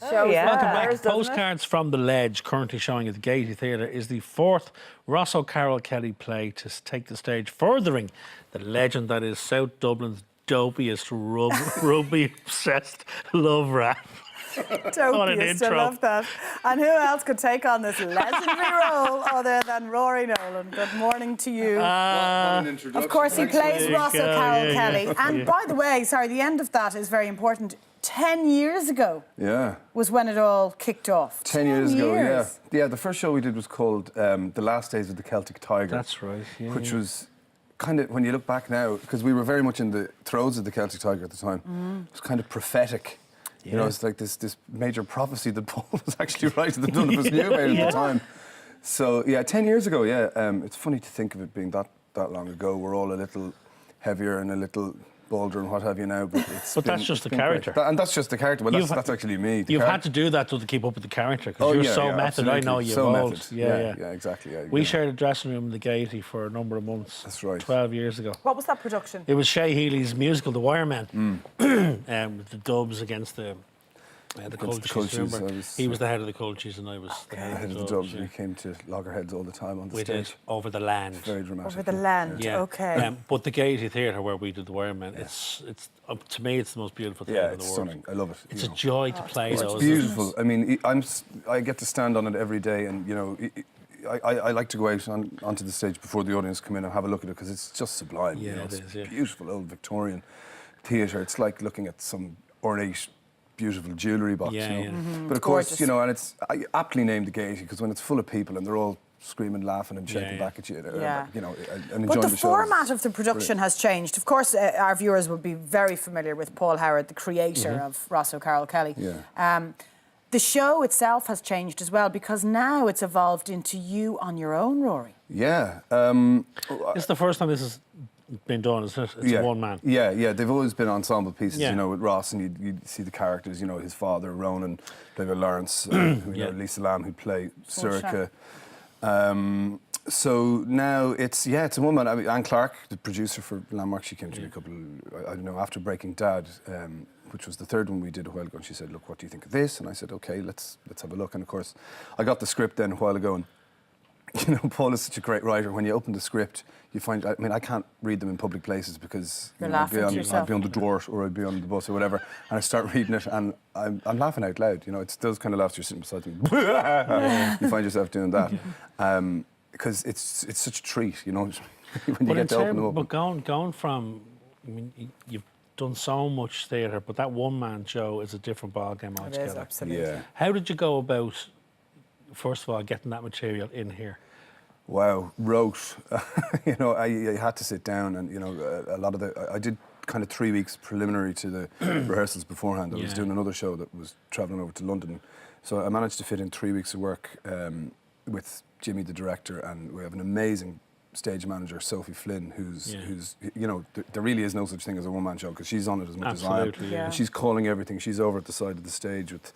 Shows Welcome back. back. Postcards from the Ledge, currently showing at the Gaiety Theatre, is the fourth Ross O'Carroll Kelly play to take the stage, furthering the legend that is South Dublin's dopiest rugby-obsessed love rap. Dopiest, I love that. And who else could take on this legendary role other than Rory Nolan? Good morning to you. What an introduction. Of course, he plays Ross O'Carroll Kelly. And by the way, sorry, the end of that is very important. 10 years ago was when it all kicked off. 10 years ago, yeah. Yeah, the first show we did was called The Last Days of the Celtic Tiger. That's right, yeah. Which was kind of, when you look back now, because we were very much in the throes of the Celtic Tiger at the time, it was kind of prophetic. You know, it's like this major prophecy that Paul was actually right that none of us knew about at the time. So, yeah, 10 years ago, it's funny to think of it being that long ago. We're all a little heavier and a little bolder and what have you now, but that's just the character. And that's just the character. Well, that's actually me. You've had to do that to keep up with the character, because you're so method. Absolutely. I know you've so evolved. Yeah, exactly. Yeah, we shared a dressing room in the Gaiety for a number of months. That's right. 12 years ago. What was that production? It was Shay Healy's musical, The Wireman, with the Dubs against the Cultures. He was the head of the Cultures and I was the head of the Dubs. We came to Loggerheads all the time on the stage. We did, over the land. Very dramatic. Over the land, okay. But the Gaiety Theatre, where we did The Wireman, it's to me, it's the most beautiful thing in the world. It's stunning. I love it. It's a joy to play those. It's beautiful. I mean, I get to stand on it every day, and you know, I like to go out onto the stage before the audience come in and have a look at it, because it's just sublime. Yeah, you know, it is. It's beautiful old Victorian theatre. It's like looking at some ornate, beautiful jewellery box. But of course, you know, and I aptly named the Gaiety because when it's full of people and they're all screaming, laughing, and shaking back at you, you know, and enjoying the show. But the format of the production has changed. Of course, our viewers will be very familiar with Paul Howard, the creator of Ross O'Carroll Kelly. The show itself has changed as well, because now it's evolved into you on your own, Rory. Yeah. It's the first time this has been done, isn't it? It's one man. Yeah. They've always been ensemble pieces, you know, with Ross, and you'd see the characters, you know, his father, Ronan, played by Lawrence, you know, Lisa Lamb, who'd play Surika. So now it's a woman. I mean, Anne Clark, the producer for Landmark, she came to me I don't know, after Breaking Dad, which was the third one we did a while ago, and she said, look, what do you think of this? And I said, OK, let's have a look. And of course, I got the script then a while ago, and you know, Paul is such a great writer. When you open the script, you find, I mean, I can't read them in public places because I'd be on the Dwart or I'd be on the bus or whatever, and I start reading it and I'm laughing out loud. You know, it's those kind of laughs you're sitting beside me. You find yourself doing that because it's such a treat, you know, when you get to open them up. But going from, I mean, you've done so much theatre, but that one-man show is a different ballgame altogether. It is, absolutely. Yeah. How did you go about, first of all, getting that material in here? Wow, wrote. You know, I had to sit down, and you know, a lot of I did kind of 3 weeks preliminary to the rehearsals beforehand. I was doing another show that was travelling over to London, so I managed to fit in 3 weeks of work with Jimmy, the director, and we have an amazing stage manager, Sophie Flynn, who's you know, there really is no such thing as a one-man show, because she's on it as much as I am, and she's calling everything. She's over at the side of the stage with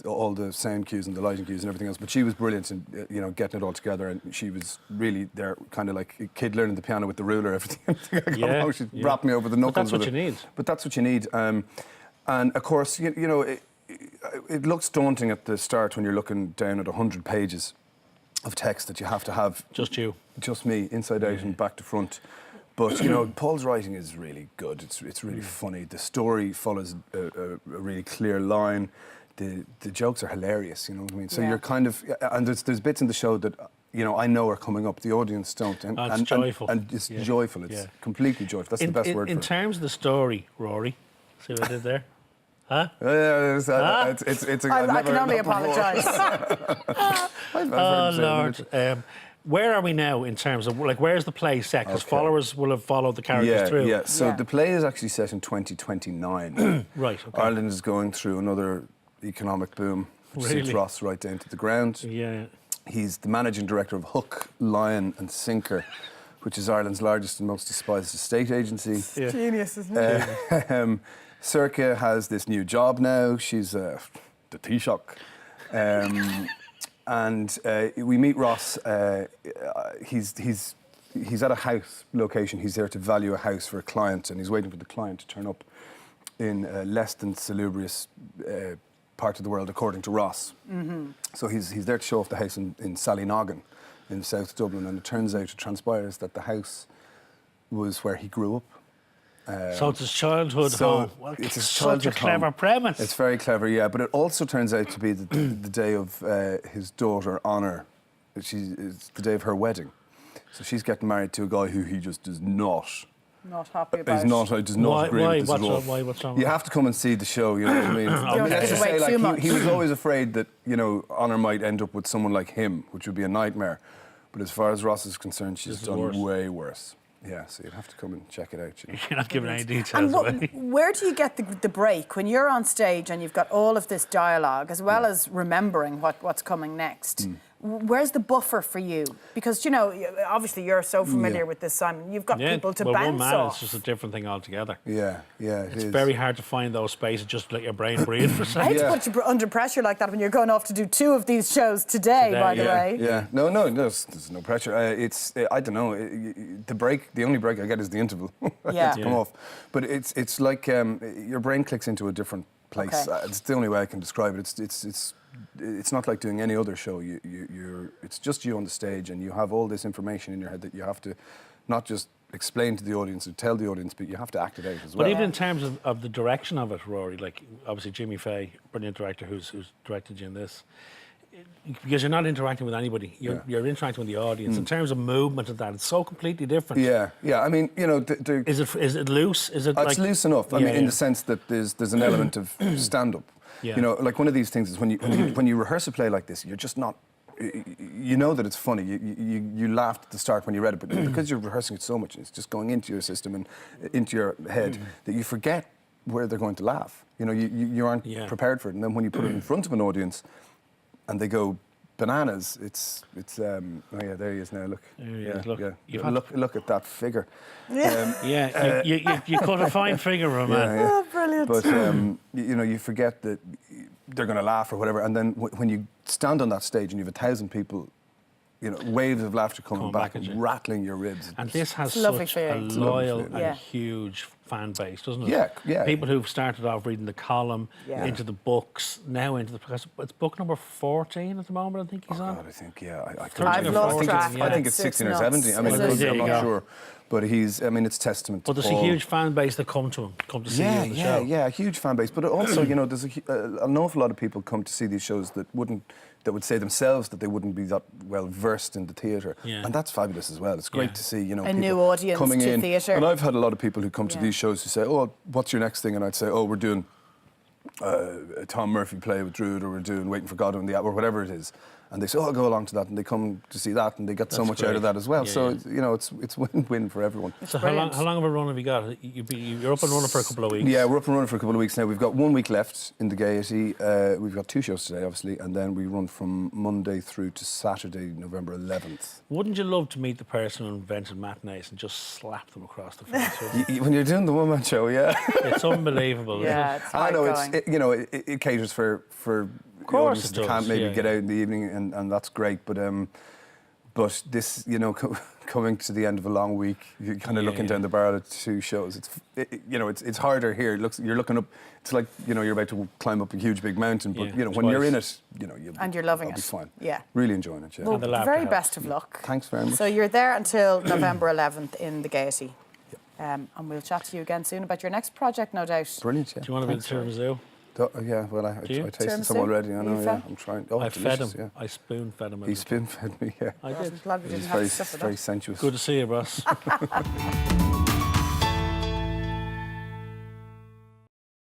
all the sound cues and the lighting cues and everything else. But she was brilliant in, you know, getting it all together, and she was really there, kind of like a kid learning the piano with the ruler, everything. She wrapped me over the knuckles. But that's what you need. But that's what you need. And of course, you know, it looks daunting at the start when you're looking down at 100 pages of text that you have to have. Just you. Just me, inside out and back to front. But, you know, Paul's writing is really good. It's really funny. The story follows a really clear line. The jokes are hilarious, you know what I mean? So you're kind of, and there's bits in the show that, you know, I know are coming up, the audience don't. And it's joyful. And it's joyful, it's completely joyful. That's the best word for it. In terms of the story, Rory, see what I did there? Huh? I can only apologise. Oh, Lord. Where are we now in terms of, like, where's the play set? Because followers will have followed the characters through. Yeah, so the play is actually set in 2029. Right, OK. Ireland is going through another economic boom, which suits Ross right down to the ground. Yeah. He's the managing director of Hook, Lion and Sinker, which is Ireland's largest and most despised estate agency. Genius, isn't it? Circa has this new job now. She's the Taoiseach. And we meet Ross. He's at a house location. He's there to value a house for a client, and he's waiting for the client to turn up in less than salubrious part of the world according to Ross. So he's there to show off the house in Sallynoggin in South Dublin, and it turns out, it transpires that the house was where he grew up. So it's his childhood home. Well, it's his such a childhood clever home. premise. It's very clever, yeah. But it also turns out to be the day of his daughter Honor. It's the day of her wedding. So she's getting married to a guy who he just does not. Not happy about. Does not agree with this at all. What's wrong? You have to come and see the show. You know what I mean? Don't have let's to just wait say, too like, much. he was always afraid that Honor might end up with someone like him, which would be a nightmare. But as far as Ross is concerned, she's done way worse. Yeah, so you'd have to come and check it out. You're not giving any details And away. where do you get the break when you're on stage and you've got all of this dialogue as well as remembering what's coming next? Where's the buffer for you? Because, obviously you're so familiar with this, Simon. You've got people to bounce one man, off. it's just a different thing altogether. Yeah, It's very hard to find those spaces just to let your brain breathe for a I second. hate to put you under pressure like that when you're going off to do 2 of these shows today, by the way. Yeah, no, there's no pressure. I don't know. The only break I get is the interval. I get to come off. But it's like your brain clicks into a different place. Okay. It's the only way I can describe it. It's not like doing any other show. It's just you on the stage, and you have all this information in your head that you have to not just explain to the audience or tell the audience, but you have to act it out as well. But even in terms of the direction of it, Rory, like obviously Jimmy Fay, brilliant director who's directed you in this, because you're not interacting with anybody, you're interacting with the audience. In terms of movement and that, it's so completely different. Yeah. I mean, Is it loose? Is it it's loose enough. I mean, in the sense that there's an element of stand-up. Yeah. Like one of these things is when you rehearse a play like this, you're just not. You know that it's funny. You laughed at the start when you read it, but because you're rehearsing it so much, it's just going into your system and into your head that you forget where they're going to laugh. You aren't prepared for it, and then when you put it in front of an audience, and they go bananas, it's oh yeah, there he is now. Look, look at that figure. You cut a fine figure of a man. Yeah. Oh, brilliant. But you forget that they're going to laugh or whatever, and then when you stand on that stage and you have 1,000 people, waves of laughter coming back and rattling your ribs. And this has such a feeling. loyal and huge fan base, doesn't it? Yeah. People who've started off reading the column, into the books, now into because it's book number 14 at the moment, I think he's on. God, I think, I've lost track. I think it's 16 or 17. I mean, I'm not sure. But it's testament to But there's Paul. a huge fan base that come to see you on the show. Yeah, a huge fan base. But also, there's an awful lot of people come to see these shows that would say themselves that they wouldn't be that well versed in the theatre. Yeah. And that's fabulous as well. It's great to see, a people new audience coming to in. theatre. And I've had a lot of people who come to these shows who say, "Oh, what's your next thing?" And I'd say, "Oh, we're doing a Tom Murphy play with Drood, or we're doing Waiting for Godot in the Hour," or whatever it is. And they say, "Oh, I'll go along to that," and they come to see that, and they get so much out of that as well. It's win-win for everyone. So how long of a run have you got? You're up and running for a couple of weeks. Yeah, we're up and running for a couple of weeks now. We've got 1 week left in the Gaiety. We've got 2 shows today, obviously, and then we run from Monday through to Saturday, November 11th. Wouldn't you love to meet the person who invented matinees and just slap them across the face? When you're doing the one-man show, It's unbelievable. Yeah, it's I know. going. It caters for course audiences it that does, can't maybe get out in the evening, and that's great. But this, coming to the end of a long week, you're kind of looking down the barrel at 2 shows. It's harder here. You're looking up. It's like you're about to climb up a huge big mountain. But when you're in it, and you're loving you'll it. be fine. Yeah. Really enjoying it. Yeah. Well, And the the laughter very helps. best of luck. Thanks very much. So you're there until November 11th in the Gaiety. And we'll chat to you again soon about your next project, no doubt. Brilliant. Yeah. Do you want to be the tiramisu? Yeah, well, I you? tasted some already. I know. Yeah, I'm trying. Oh, I fed him. Yeah. I spoon fed him. He spoon fed me. Yeah. I did. I'm glad we It was didn't have to suffer that. very sensuous. Good to see you, boss.